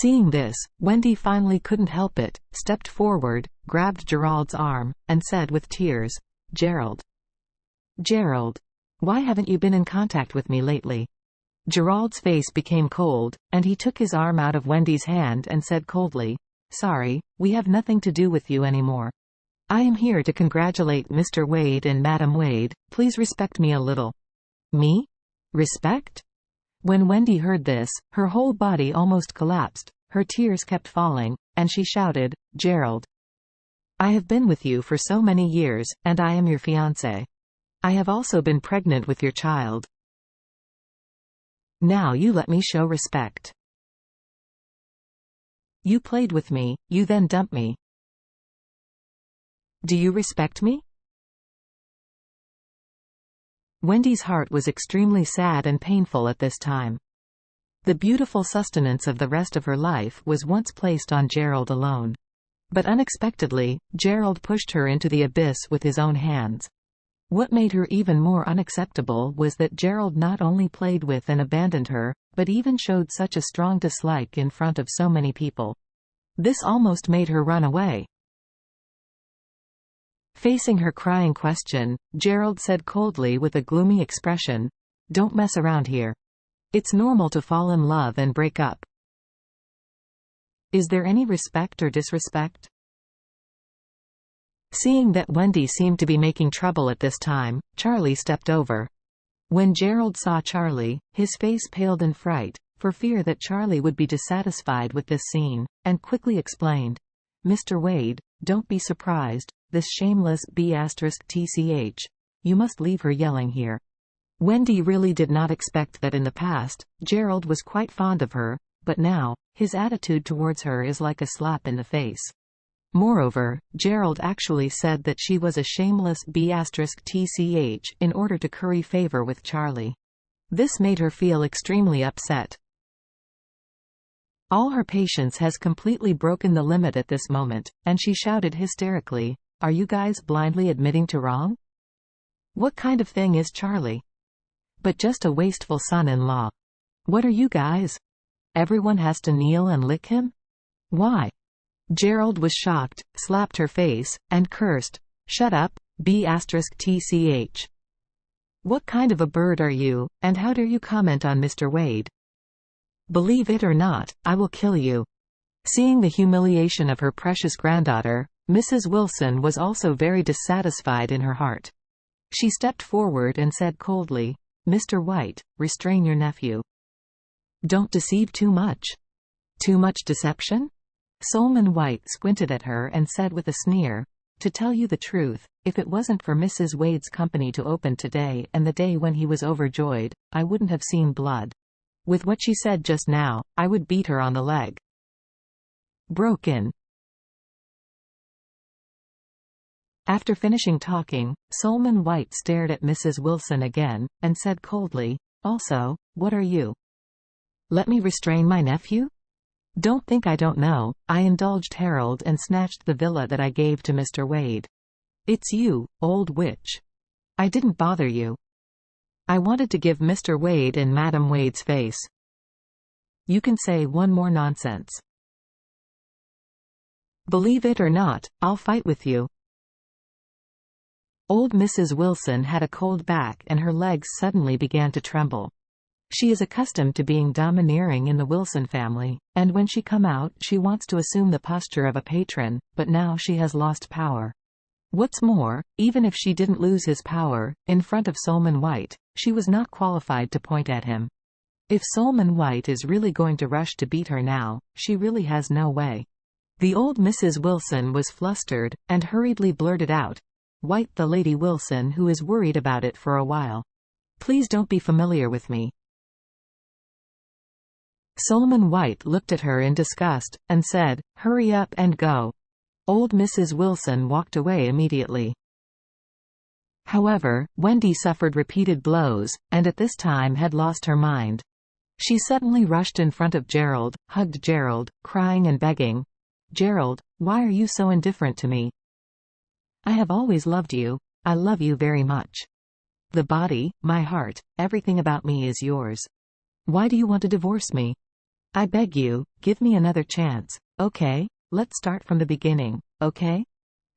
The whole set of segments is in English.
Seeing this, Wendy finally couldn't help it, stepped forward, grabbed Gerald's arm, and said with tears, "Gerald. Gerald. Why haven't you been in contact with me lately?" Gerald's face became cold, and he took his arm out of Wendy's hand and said coldly, "Sorry, we have nothing to do with you anymore. I am here to congratulate Mr. Wade and Madam Wade. Please respect me a little." "Me? Respect?" When Wendy heard this, her whole body almost collapsed, her tears kept falling, and she shouted, "Gerald. I have been with you for so many years, and I am your fiancé. I have also been pregnant with your child. Now you let me show respect. You played with me, you then dumped me. Do you respect me?" Wendy's heart was extremely sad and painful at this time. The beautiful sustenance of the rest of her life was once placed on Gerald alone. But unexpectedly, Gerald pushed her into the abyss with his own hands. What made her even more unacceptable was that Gerald not only played with and abandoned her, but even showed such a strong dislike in front of so many people. This almost made her run away. Facing her crying question, Gerald said coldly with a gloomy expression, "Don't mess around here. It's normal to fall in love and break up. Is there any respect or disrespect?" Seeing that Wendy seemed to be making trouble at this time, Charlie stepped over. When Gerald saw Charlie, his face paled in fright, for fear that Charlie would be dissatisfied with this scene, and quickly explained, "Mr. Wade, don't be surprised, this shameless B*TCH. You must leave her yelling here." Wendy really did not expect that in the past, Gerald was quite fond of her, but now, his attitude towards her is like a slap in the face. Moreover, Gerald actually said that she was a shameless B*TCH in order to curry favor with Charlie. This made her feel extremely upset. All her patience has completely broken the limit at this moment, and she shouted hysterically, "Are you guys blindly admitting to wrong? What kind of thing is Charlie? But just a wasteful son-in-law. What are you guys? Everyone has to kneel and lick him? Why?" Gerald was shocked, slapped her face, and cursed, "Shut up, B*TCH. What kind of a bird are you, and how dare you comment on Mr. Wade? Believe it or not, I will kill you." Seeing the humiliation of her precious granddaughter, Mrs. Wilson was also very dissatisfied in her heart. She stepped forward and said coldly, "Mr. White, restrain your nephew. Don't deceive too much." "Too much deception?" Solomon White squinted at her and said with a sneer, "To tell you the truth, if it wasn't for Mrs. Wade's company to open today and the day when he was overjoyed, I wouldn't have seen blood. With what she said just now, I would beat her on the leg." Broken. After finishing talking, Solomon White stared at Mrs. Wilson again, and said coldly, "Also, what are you? Let me restrain my nephew? Don't think I don't know. I indulged Harold and snatched the villa that I gave to Mr. Wade. It's you, old witch. I didn't bother you. I wanted to give Mr. Wade and Madam Wade's face. You can say one more nonsense. Believe it or not, I'll fight with you." Old Mrs. Wilson had a cold back and her legs suddenly began to tremble. She is accustomed to being domineering in the Wilson family, and when she come out she wants to assume the posture of a patron, but now she has lost power. What's more, even if she didn't lose his power, in front of Solomon White, she was not qualified to point at him. If Solomon White is really going to rush to beat her now, she really has no way. The old Mrs. Wilson was flustered, and hurriedly blurted out, "White, the Lady Wilson who is worried about it for a while. Please don't be familiar with me." Solomon White looked at her in disgust, and said, "Hurry up and go." Old Mrs. Wilson walked away immediately. However, Wendy suffered repeated blows, and at this time had lost her mind. She suddenly rushed in front of Gerald, hugged Gerald, crying and begging, "Gerald, why are you so indifferent to me? I have always loved you. I love you very much. The body, my heart, everything about me is yours. Why do you want to divorce me? I beg you, give me another chance, okay? Let's start from the beginning, okay?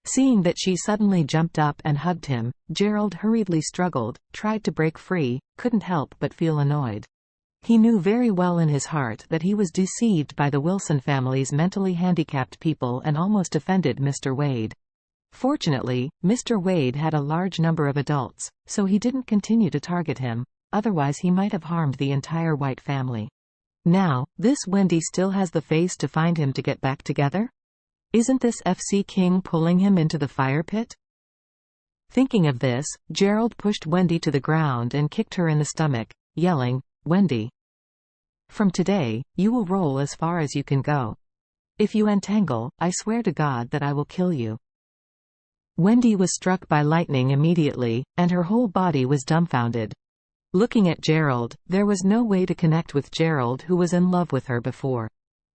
Seeing that she suddenly jumped up and hugged him, Gerald hurriedly struggled, tried to break free, couldn't help but feel annoyed. He knew very well in his heart that he was deceived by the Wilson family's mentally handicapped people and almost offended Mr. Wade. Fortunately, Mr. Wade had a large number of adults, so he didn't continue to target him, otherwise he might have harmed the entire White family. Now, this Wendy still has the face to find him to get back together? Isn't this FC King pulling him into the fire pit? Thinking of this, Gerald pushed Wendy to the ground and kicked her in the stomach, yelling, "Wendy! From today, you will roll as far as you can go. If you entangle, I swear to God that I will kill you." Wendy was struck by lightning immediately, and her whole body was dumbfounded. Looking at Gerald, there was no way to connect with Gerald, who was in love with her before.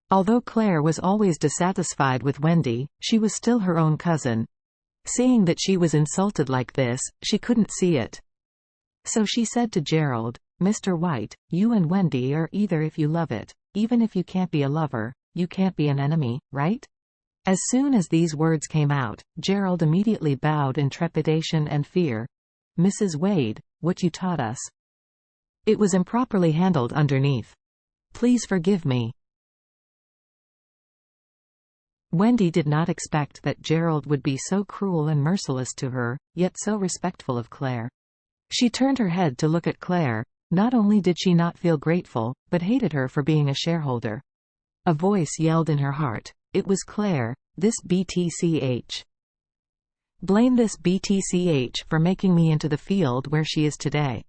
Although Claire was always dissatisfied with Wendy, she was still her own cousin. Seeing that she was insulted like this, she couldn't see it. So she said to Gerald, "Mr. White, you and Wendy are either if you love it. Even if you can't be a lover, you can't be an enemy, right?" As soon as these words came out, Gerald immediately bowed in trepidation and fear. "Mrs. Wade, what you taught us. It was improperly handled underneath. Please forgive me." Wendy did not expect that Gerald would be so cruel and merciless to her, yet so respectful of Claire. She turned her head to look at Claire. Not only did she not feel grateful, but hated her for being a shareholder. A voice yelled in her heart. It was Claire, this BTCH. Blame this BTCH for making me into the field where she is today.